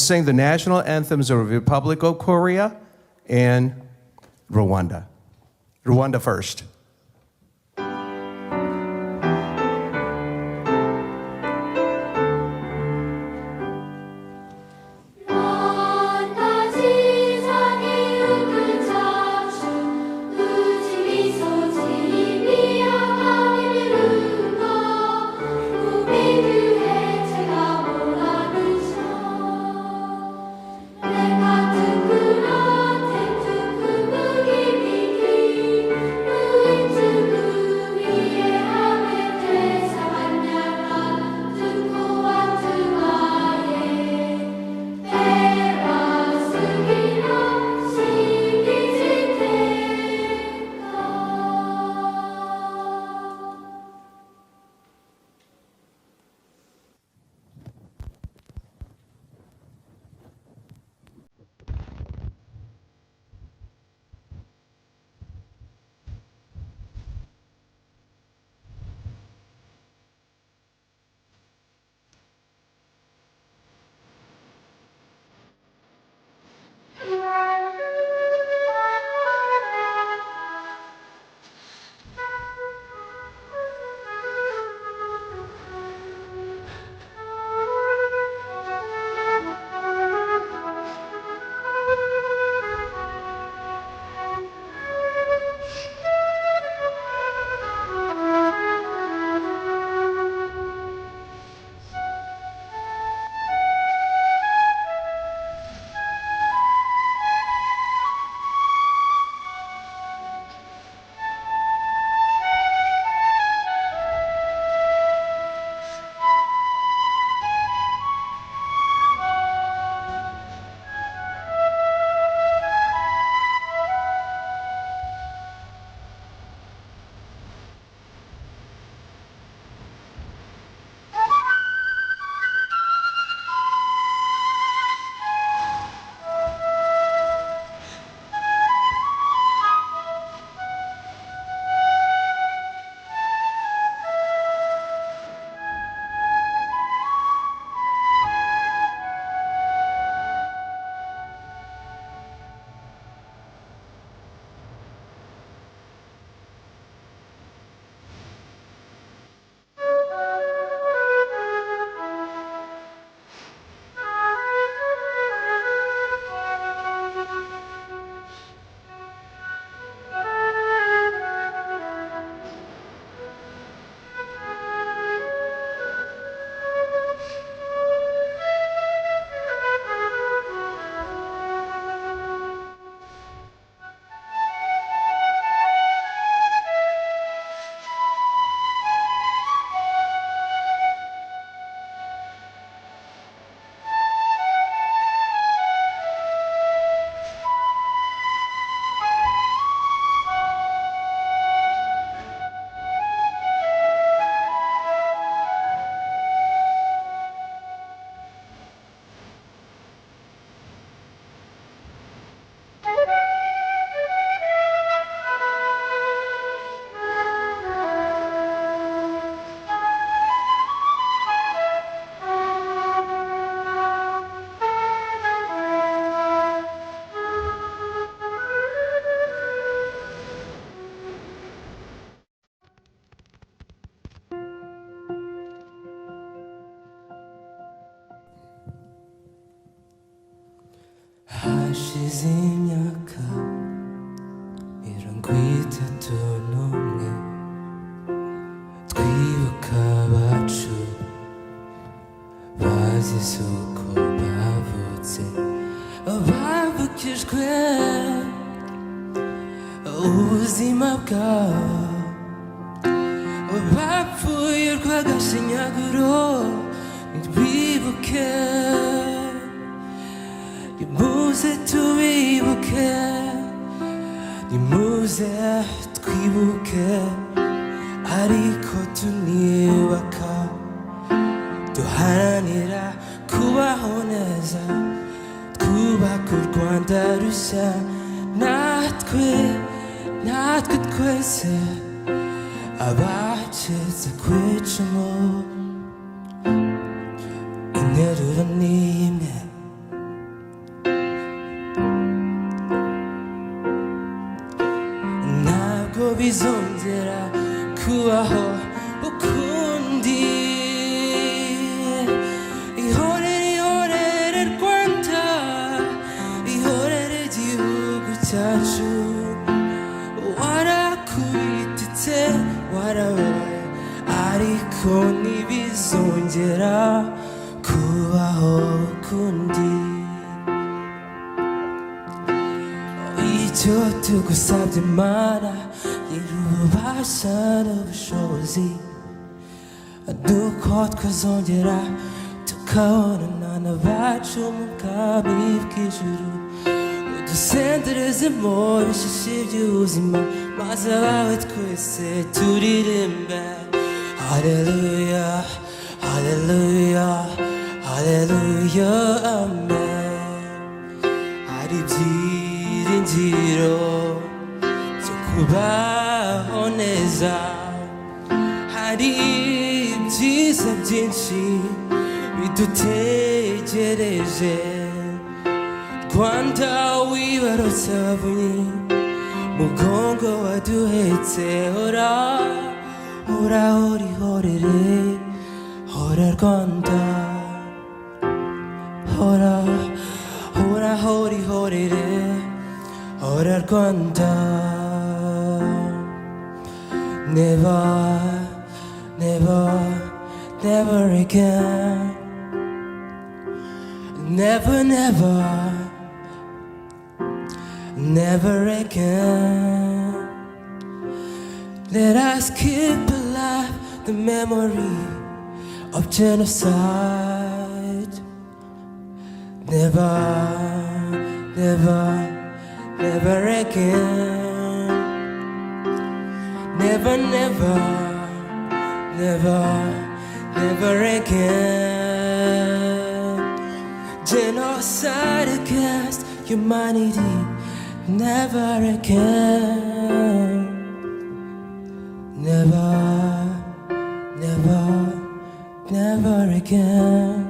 sing the national anthems of the Republic of Korea and Rwanda. Rwanda first. hashize imyaka mirongo itatu n'umwe twibuka abacu bazize uko bavutse bavukijwe ubuzima bwabo bapfuye urw'agashinyaguro twibuke nimuze tubibuke nimuze twibuke ariko tuniyubaka duharanira kubaho neza twubaka u Rwanda rushya natwe twese abacitse ku icumu interuro ni imwe ntibizongera kubaho ukundi. Ihorere ihorere Rwanda, ihorere igihugu cyacu. Warakubititse warabaye ariko ntibizongera kubaho ukundi. icyo tugusabye Mana nyir'ububasha n'ubushobozi, nuko twazongera tukabonana n'abacu mu bwami bw'ijuru. Udusenderezemo ibishishi by'ubuzima, maze abawe twese turirimbe haleluya haleluya haleluya amen. Hari ibyiringiro byo kubaho neza, hari ibyiza byinshi bidutegereje. Rwanda wibarutse abavunyi, mugongo waduhetse, hora hora hora ihorere, hora Rwanda, hora hora hora ihorere, hora Rwanda. Never, never, never again. Never, never, never again. Let us keep alive the memory of genocide. Never, never, never again. Never, never, never, never again. Genocide against humanity. Never again. Never, never, never again.